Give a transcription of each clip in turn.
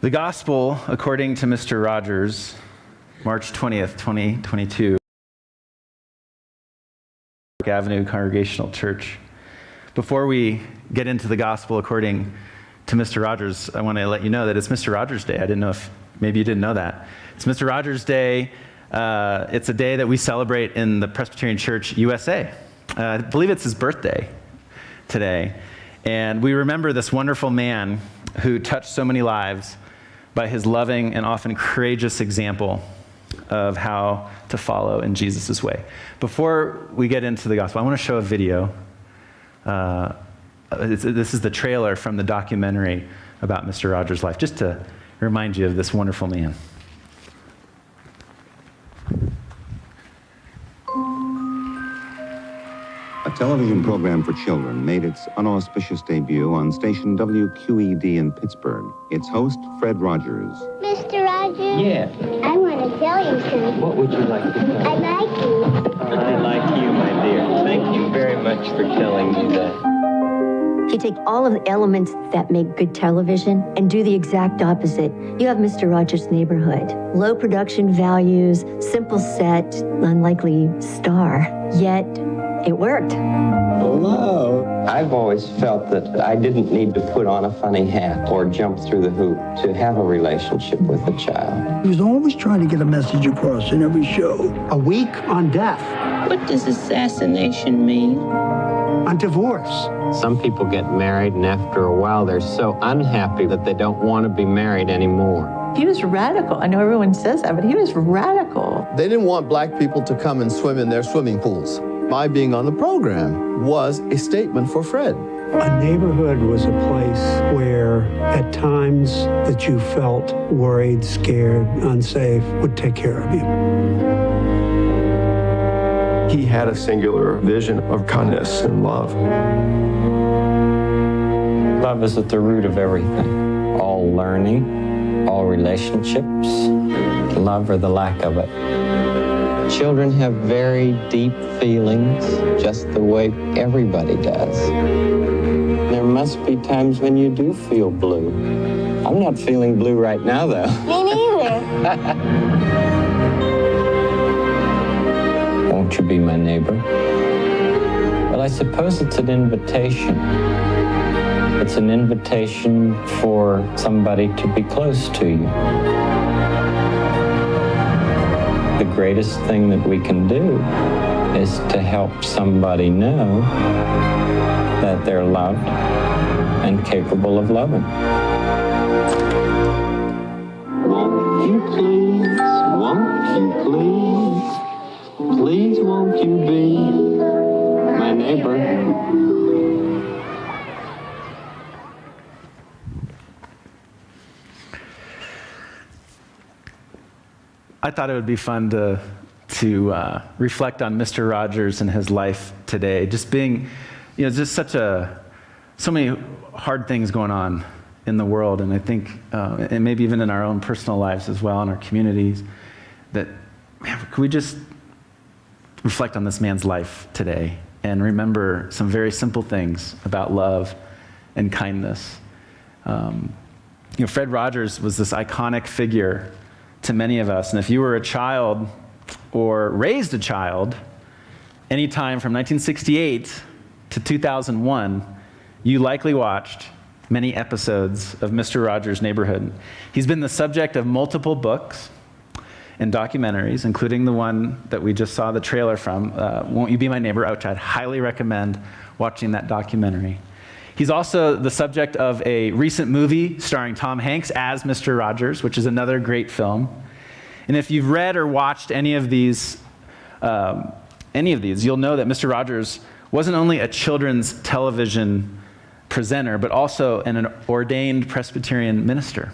The Gospel, according to Mr. Rogers, March 20th, 2022, Avenue Congregational Church. Before we get into the Gospel according to Mr. Rogers, I want to let you know that it's Mr. Rogers Day. I didn't know if maybe you didn't know that. It's Mr. Rogers Day. It's a day that we celebrate in the Presbyterian Church USA. I believe it's his birthday today. And we remember this wonderful man who touched so many lives by his loving and often courageous example of how to follow in Jesus' way. Before we get into the gospel, I want to show a video. This is the trailer from the documentary about Mr. Rogers' life, just to remind you of this wonderful man. A television program for children made its unauspicious debut on station WQED in Pittsburgh. Its host, Fred Rogers. Mr. Rogers? Yeah. I want to tell you something. What would you like to tell me? I like you. I like you, my dear. Thank you very much for telling me that. If you take all of the elements that make good television and do the exact opposite, you have Mr. Rogers' Neighborhood. Low production values, simple set, unlikely star. Yet, it worked. Hello. I've always felt that I didn't need to put on a funny hat or jump through the hoop to have a relationship with a child. He was always trying to get a message across in every show. A week on death. What does assassination mean? On divorce. Some people get married, and after a while, they're so unhappy that they don't want to be married anymore. He was radical. I know everyone says that, but he was radical. They didn't want black people to come and swim in their swimming pools. My being on the program was a statement for Fred. A neighborhood was a place where, at times that you felt worried, scared, unsafe, would take care of you. He had a singular vision of kindness and love. Love is at the root of everything. All learning, all relationships, love or the lack of it. Children have very deep feelings, just the way everybody does. There must be times when you do feel blue. I'm not feeling blue right now, though. Me neither. Won't you be my neighbor? Well, I suppose it's an invitation. It's an invitation for somebody to be close to you. The greatest thing that we can do is to help somebody know that they're loved and capable of loving. Won't you please, please won't you be my neighbor? I thought it would be fun to reflect on Mr. Rogers and his life today. Just being, just so many hard things going on in the world, and I think, and maybe even in our own personal lives as well, in our communities, that, man, could we just reflect on this man's life today and remember some very simple things about love and kindness. Fred Rogers was this iconic figure to many of us. And if you were a child or raised a child anytime from 1968 to 2001, you likely watched many episodes of Mr. Rogers' Neighborhood. He's been the subject of multiple books and documentaries, including the one that we just saw the trailer from, Won't You Be My Neighbor, which I'd highly recommend watching that documentary. He's also the subject of a recent movie starring Tom Hanks as Mr. Rogers, which is another great film. And if you've read or watched any of these, you'll know that Mr. Rogers wasn't only a children's television presenter, but also an ordained Presbyterian minister.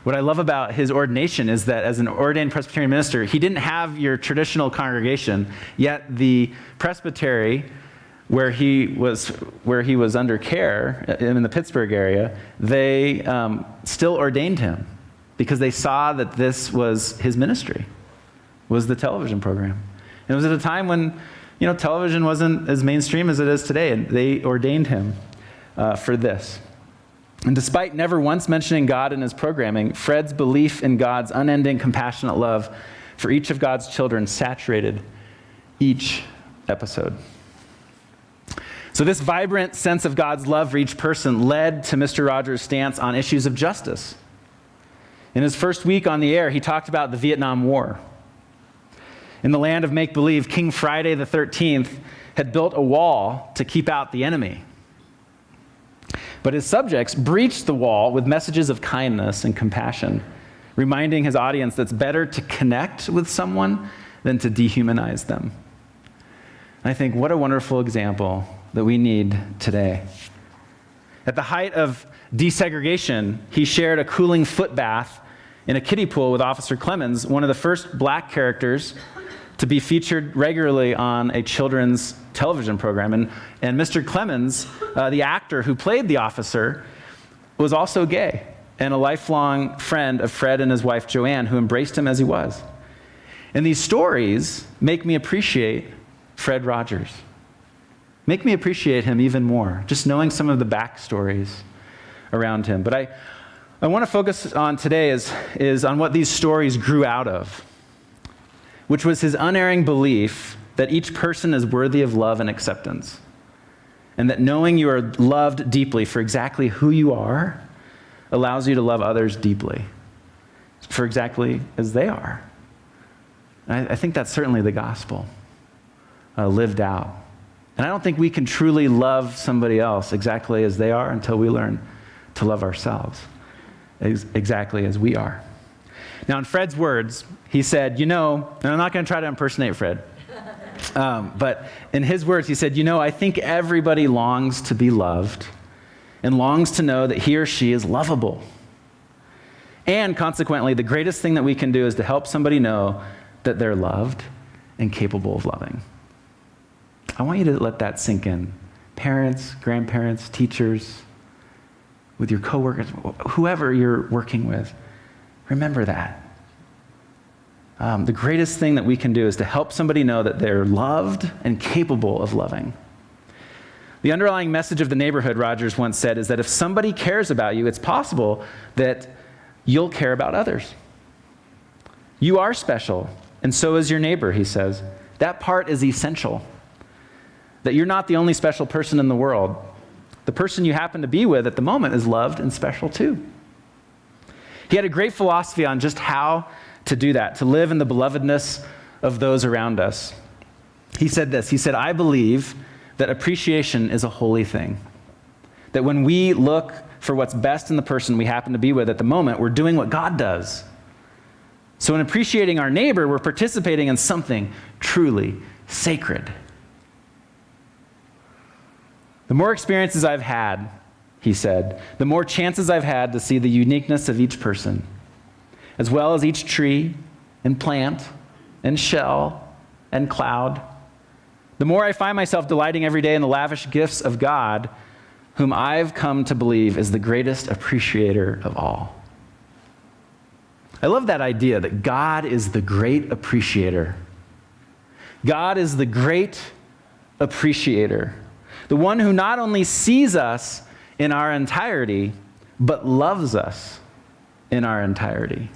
What I love about his ordination is that as an ordained Presbyterian minister, he didn't have your traditional congregation, yet the presbytery where he was under care in the Pittsburgh area, they still ordained him because they saw that this was his ministry, was the television program. And it was at a time when, television wasn't as mainstream as it is today, and they ordained him for this. And despite never once mentioning God in his programming, Fred's belief in God's unending, compassionate love for each of God's children saturated each episode. So this vibrant sense of God's love for each person led to Mr. Rogers' stance on issues of justice. In his first week on the air, he talked about the Vietnam War. In the land of make-believe, King Friday the 13th had built a wall to keep out the enemy. But his subjects breached the wall with messages of kindness and compassion, reminding his audience that it's better to connect with someone than to dehumanize them. And I think, what a wonderful example that we need today. At the height of desegregation, he shared a cooling foot bath in a kiddie pool with Officer Clemens, one of the first black characters to be featured regularly on a children's television program. And Mr. Clemens, the actor who played the officer, was also gay and a lifelong friend of Fred and his wife Joanne, who embraced him as he was. And these stories make me appreciate Fred Rogers. Make me appreciate him even more, just knowing some of the backstories around him. But I want to focus on today is on what these stories grew out of, which was his unerring belief that each person is worthy of love and acceptance, and that knowing you are loved deeply for exactly who you are allows you to love others deeply for exactly as they are. And I think that's certainly the gospel lived out. And I don't think we can truly love somebody else exactly as they are until we learn to love ourselves exactly as we are. Now, in Fred's words, he said, and I'm not going to try to impersonate Fred, but in his words, he said, I think everybody longs to be loved and longs to know that he or she is lovable. And consequently, the greatest thing that we can do is to help somebody know that they're loved and capable of loving. I want you to let that sink in. Parents, grandparents, teachers, with your coworkers, whoever you're working with, remember that. The greatest thing that we can do is to help somebody know that they're loved and capable of loving. The underlying message of the neighborhood, Rogers once said, is that if somebody cares about you, it's possible that you'll care about others. You are special, and so is your neighbor, he says. That part is essential. That you're not the only special person in the world. The person you happen to be with at the moment is loved and special too. He had a great philosophy on just how to do that, to live in the belovedness of those around us. He said this, he said, I believe that appreciation is a holy thing. That when we look for what's best in the person we happen to be with at the moment, we're doing what God does. So in appreciating our neighbor, we're participating in something truly sacred. The more experiences I've had, he said, the more chances I've had to see the uniqueness of each person, as well as each tree and plant and shell and cloud. The more I find myself delighting every day in the lavish gifts of God, whom I've come to believe is the greatest appreciator of all. I love that idea that God is the great appreciator. God is the great appreciator. The one who not only sees us in our entirety, but loves us in our entirety.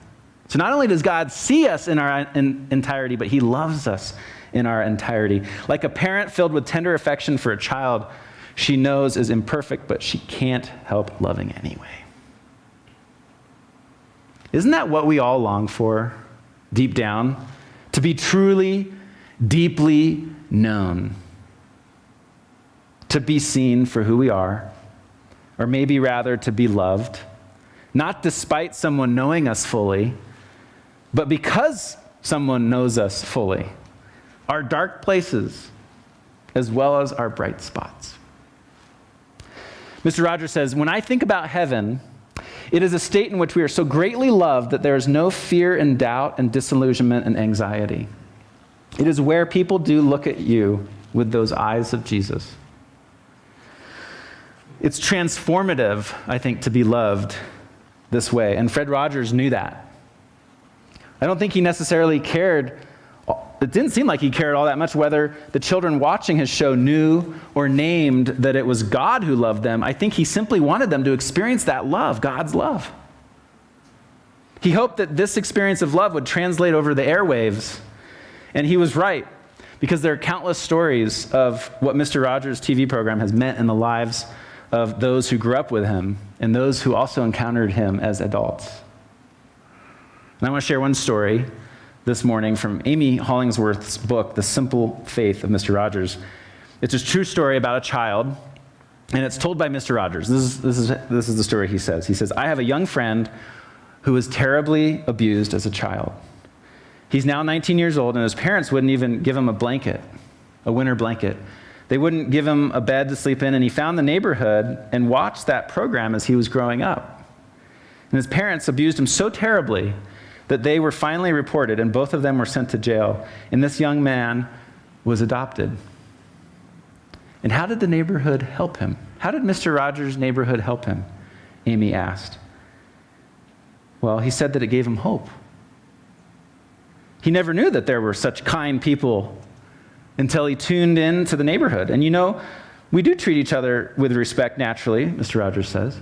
So not only does God see us in our entirety, but he loves us in our entirety. Like a parent filled with tender affection for a child she knows is imperfect, but she can't help loving anyway. Isn't that what we all long for, deep down? To be truly, deeply known. To be seen for who we are, or maybe rather to be loved, not despite someone knowing us fully, but because someone knows us fully, our dark places as well as our bright spots. Mr. Rogers says, when I think about heaven, it is a state in which we are so greatly loved that there is no fear and doubt and disillusionment and anxiety. It is where people do look at you with those eyes of Jesus. It's transformative, I think, to be loved this way. And Fred Rogers knew that. I don't think he necessarily cared it didn't seem like he cared all that much whether the children watching his show knew or named that it was God who loved them. I think he simply wanted them to experience that love, God's love. He hoped that this experience of love would translate over the airwaves. And he was right, because there are countless stories of what Mr. Rogers' TV program has meant in the lives of those who grew up with him and those who also encountered him as adults. And I want to share one story this morning from Amy Hollingsworth's book, The Simple Faith of Mr. Rogers. It's a true story about a child, and it's told by Mr. Rogers. This is the story he says. He says, I have a young friend who was terribly abused as a child. He's now 19 years old, and his parents wouldn't even give him a blanket, a winter blanket. They wouldn't give him a bed to sleep in, and he found the neighborhood and watched that program as he was growing up. And his parents abused him so terribly that they were finally reported, and both of them were sent to jail. And this young man was adopted. And how did the neighborhood help him? How did Mr. Rogers' neighborhood help him? Amy asked. Well, he said that it gave him hope. He never knew that there were such kind people until he tuned in to the neighborhood. And you know, we do treat each other with respect naturally, Mr. Rogers says.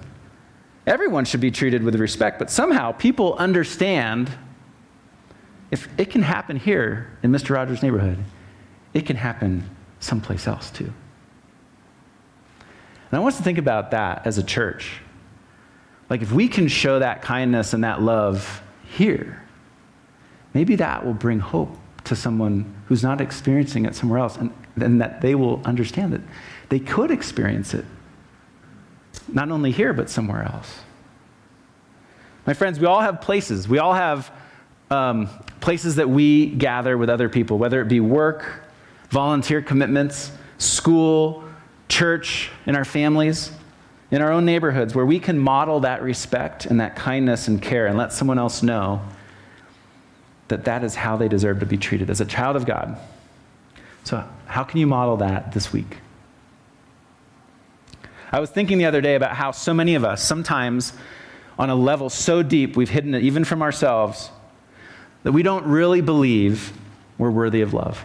Everyone should be treated with respect, but somehow people understand if it can happen here in Mr. Rogers' neighborhood, it can happen someplace else too. And I want us to think about that as a church. Like if we can show that kindness and that love here, maybe that will bring hope to someone who's not experiencing it somewhere else, and that they will understand that they could experience it, not only here, but somewhere else. My friends, we all have places. We all have places that we gather with other people, whether it be work, volunteer commitments, school, church, in our families, in our own neighborhoods, where we can model that respect and that kindness and care and let someone else know that that is how they deserve to be treated as a child of God. So how can you model that this week? I was thinking the other day about how so many of us, sometimes on a level so deep, we've hidden it even from ourselves, that we don't really believe we're worthy of love.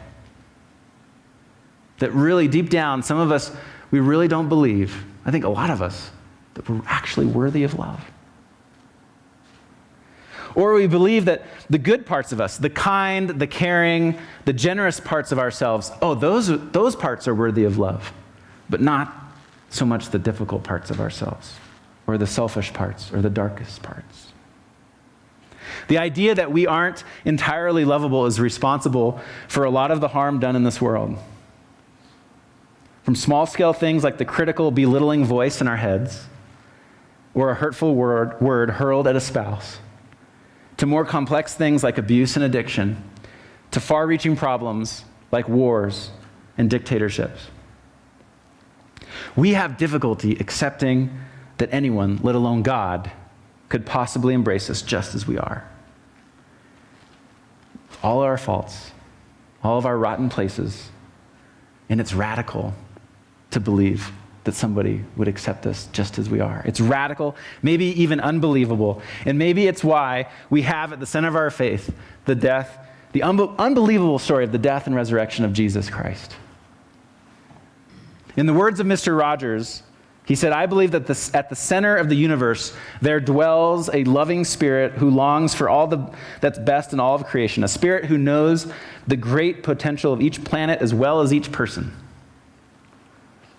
That really deep down, some of us, we really don't believe, I think a lot of us, that we're actually worthy of love. Or we believe that the good parts of us, the kind, the caring, the generous parts of ourselves, those parts are worthy of love, but not so much the difficult parts of ourselves, or the selfish parts, or the darkest parts. The idea that we aren't entirely lovable is responsible for a lot of the harm done in this world. From small-scale things like the critical, belittling voice in our heads, or a hurtful word hurled at a spouse, to more complex things like abuse and addiction, to far-reaching problems like wars and dictatorships. We have difficulty accepting that anyone, let alone God, could possibly embrace us just as we are. All our faults, all of our rotten places, and it's radical to believe that somebody would accept us just as we are. It's radical, maybe even unbelievable, and maybe it's why we have at the center of our faith the unbelievable story of the death and resurrection of Jesus Christ. In the words of Mr. Rogers, he said, I believe that at the center of the universe, there dwells a loving spirit who longs for all that's best in all of creation, a spirit who knows the great potential of each planet as well as each person.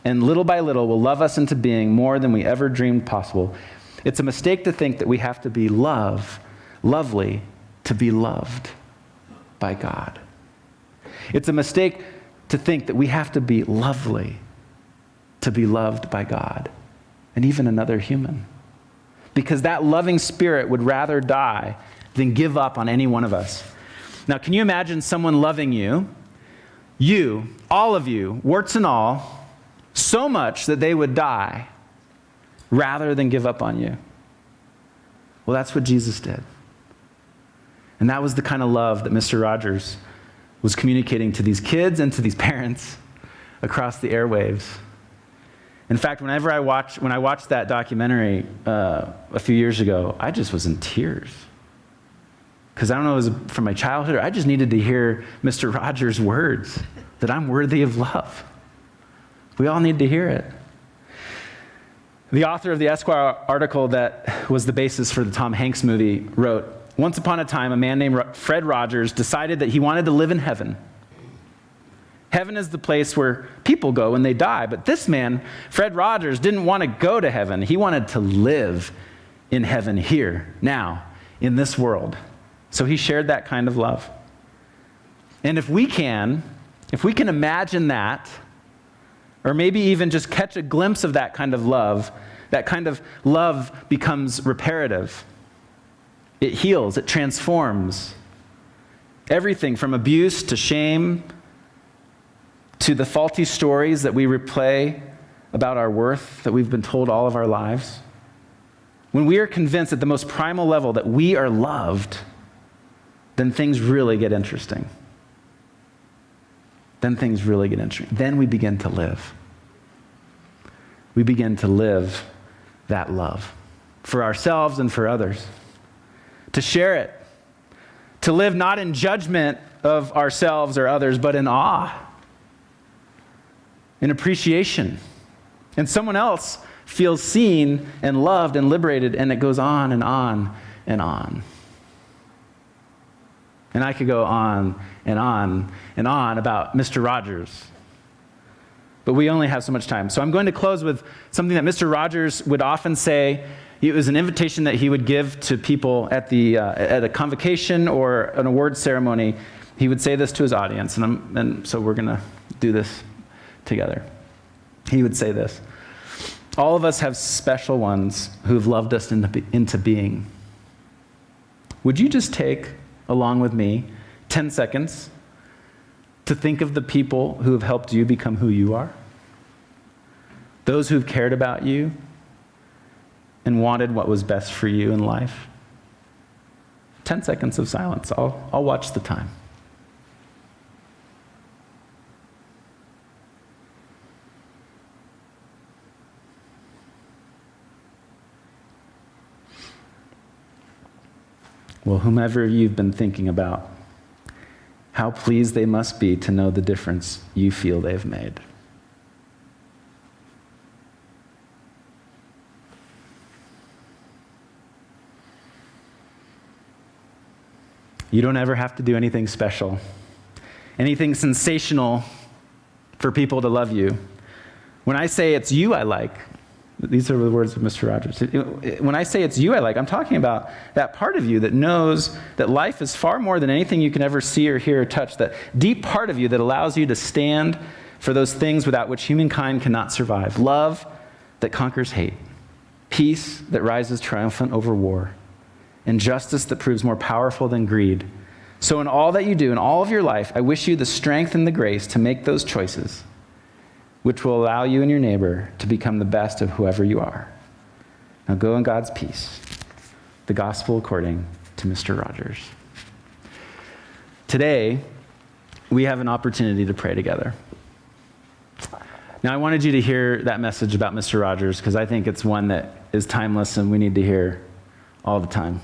And little by little will love us into being more than we ever dreamed possible. It's a mistake to think that we have to be lovely, to be loved by God. It's a mistake to think that we have to be lovely to be loved by God and even another human. Because that loving spirit would rather die than give up on any one of us. Now, can you imagine someone loving you, all of you, warts and all, so much that they would die rather than give up on you? Well, that's what Jesus did. And that was the kind of love that Mr. Rogers was communicating to these kids and to these parents across the airwaves. In fact, when I watched that documentary a few years ago, I just was in tears. because I don't know if it was from my childhood, or I just needed to hear Mr. Rogers' words that I'm worthy of love. We all need to hear it. The author of the Esquire article that was the basis for the Tom Hanks movie wrote, "Once upon a time, a man named Fred Rogers decided that he wanted to live in heaven. Heaven is the place where people go when they die, but this man, Fred Rogers, didn't want to go to heaven. He wanted to live in heaven here, now, in this world." So he shared that kind of love. And if we can imagine that, or maybe even just catch a glimpse of that kind of love becomes reparative. It heals, it transforms. Everything from abuse to shame to the faulty stories that we replay about our worth that we've been told all of our lives. When we are convinced at the most primal level that we are loved, then things really get interesting. Then we begin to live. We begin to live that love for ourselves and for others. To share it. To live not in judgment of ourselves or others, but in awe, in appreciation. And someone else feels seen and loved and liberated, and it goes on and on and on. And I could go on and on and on about Mr. Rogers. But we only have so much time. So I'm going to close with something that Mr. Rogers would often say. It was an invitation that he would give to people at a convocation or an award ceremony. He would say this to his audience, and so we're going to do this together. He would say this: "All of us have special ones who've loved us into being. Would you just take, along with me, 10 seconds to think of the people who have helped you become who you are? Those who've cared about you and wanted what was best for you in life?" 10 seconds of silence. I'll watch the time. Well, whomever you've been thinking about, how pleased they must be to know the difference you feel they've made. You don't ever have to do anything special, anything sensational for people to love you. When I say it's you I like, these are the words of Mr. Rogers. When I say it's you I like, I'm talking about that part of you that knows that life is far more than anything you can ever see or hear or touch, that deep part of you that allows you to stand for those things without which humankind cannot survive. Love that conquers hate, peace that rises triumphant over war, and justice that proves more powerful than greed. So in all that you do, in all of your life, I wish you the strength and the grace to make those choices, which will allow you and your neighbor to become the best of whoever you are. Now go in God's peace. The gospel according to Mr. Rogers. Today, we have an opportunity to pray together. Now, I wanted you to hear that message about Mr. Rogers because I think it's one that is timeless and we need to hear all the time.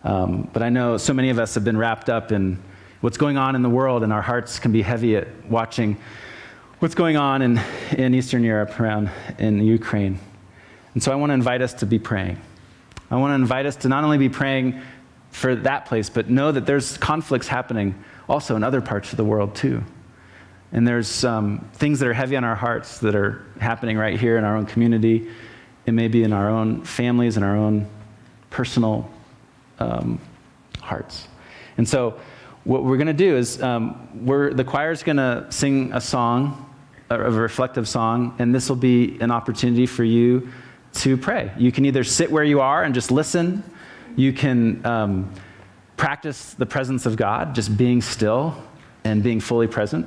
But I know so many of us have been wrapped up in what's going on in the world, and our hearts can be heavy at watching what's going on in Eastern Europe, around in Ukraine. And so I want to invite us to be praying. I want to invite us to not only be praying for that place, but know that there's conflicts happening also in other parts of the world too. And there's things that are heavy on our hearts that are happening right here in our own community. It may be in our own families and our own personal hearts. And so what we're going to do is the choir's going to sing a song, a reflective song, and this will be an opportunity for you to pray. You can either sit where you are and just listen. You can practice the presence of God, just being still and being fully present.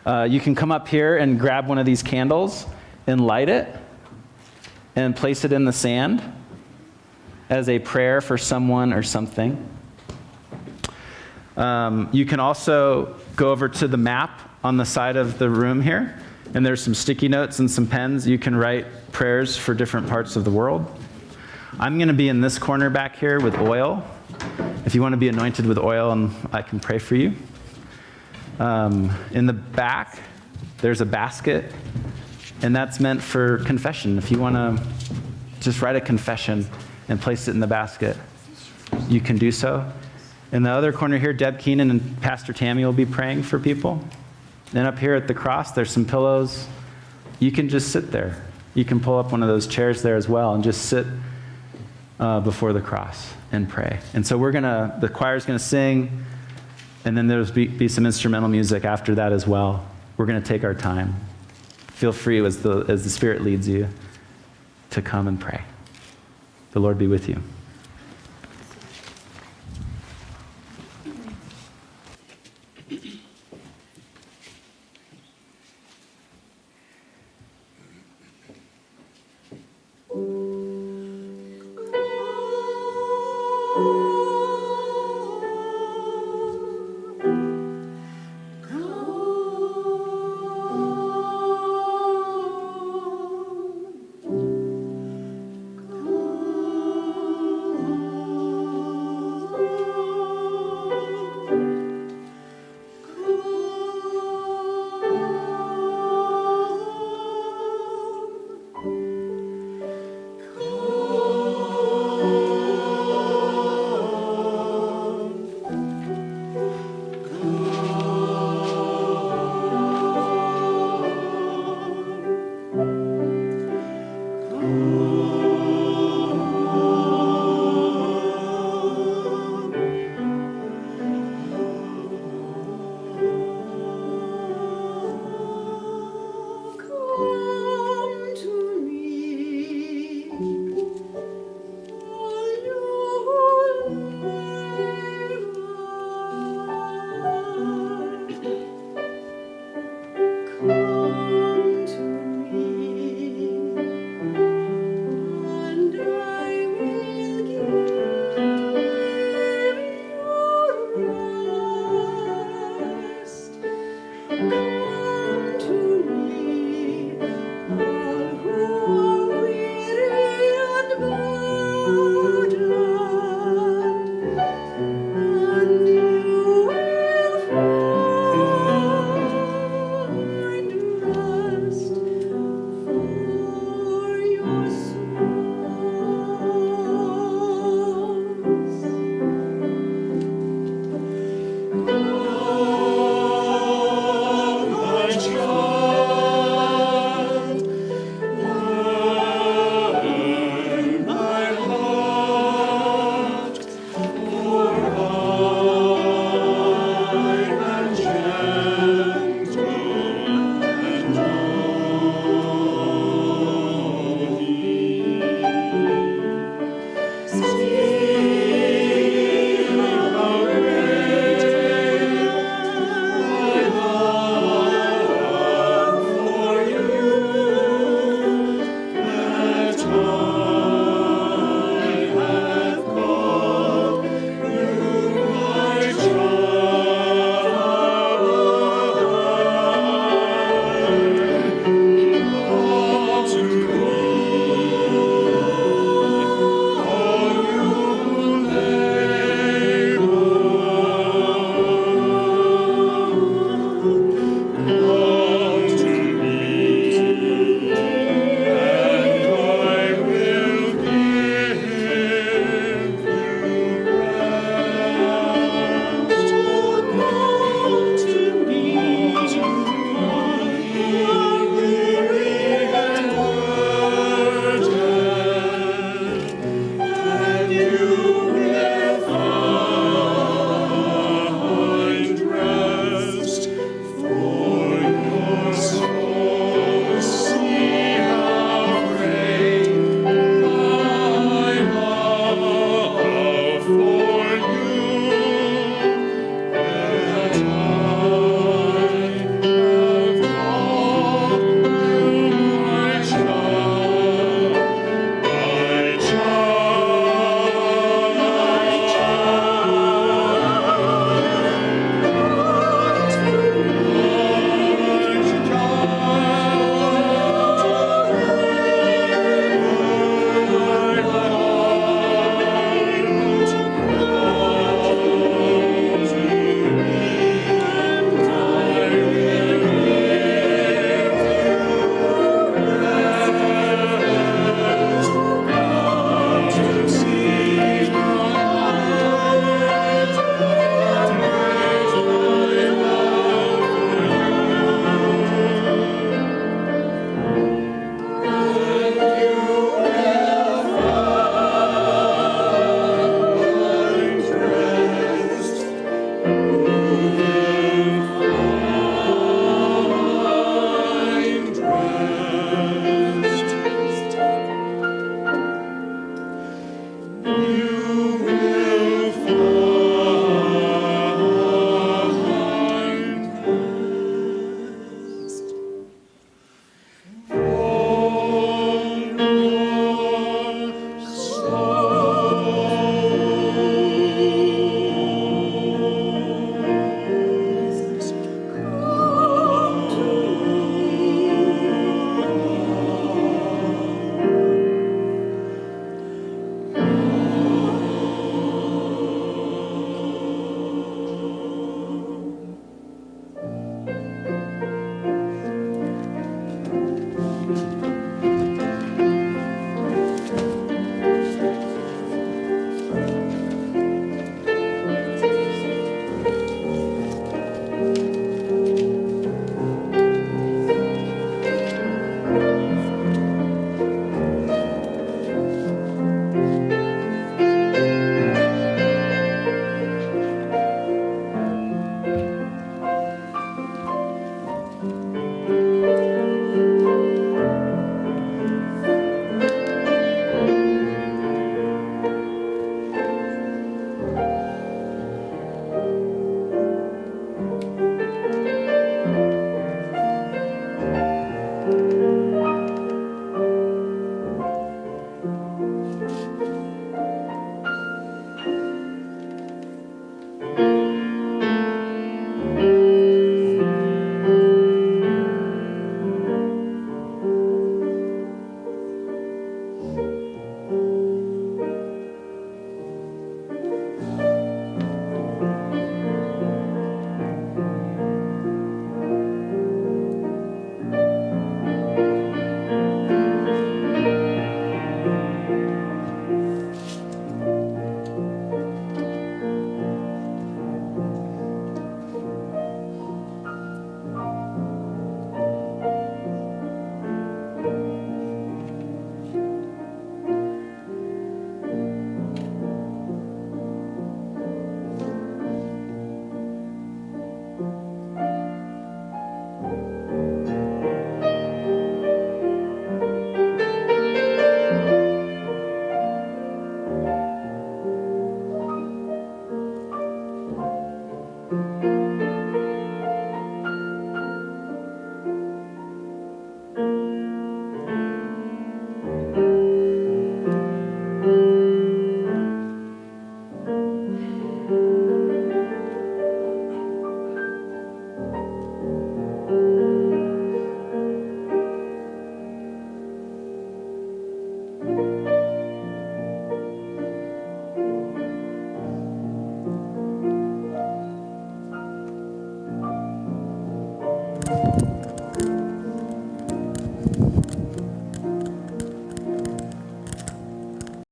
You can come up here and grab one of these candles and light it and place it in the sand as a prayer for someone or something. You can also go over to the map on the side of the room here, and there's some sticky notes and some pens. You can write prayers for different parts of the world. I'm going to be in this corner back here with oil, if you want to be anointed with oil, and I can pray for you. In the back, there's a basket, and that's meant for confession. If you want to just write a confession and place it in the basket, you can do so. In the other corner here, Deb Keenan and Pastor Tammy will be praying for people. Then up here at the cross, there's some pillows. You can just sit there. You can pull up one of those chairs there as well and just sit before the cross and pray. And so the choir's gonna sing, and then there'll be some instrumental music after that as well. We're gonna take our time. Feel free as the Spirit leads you to come and pray. The Lord be with you.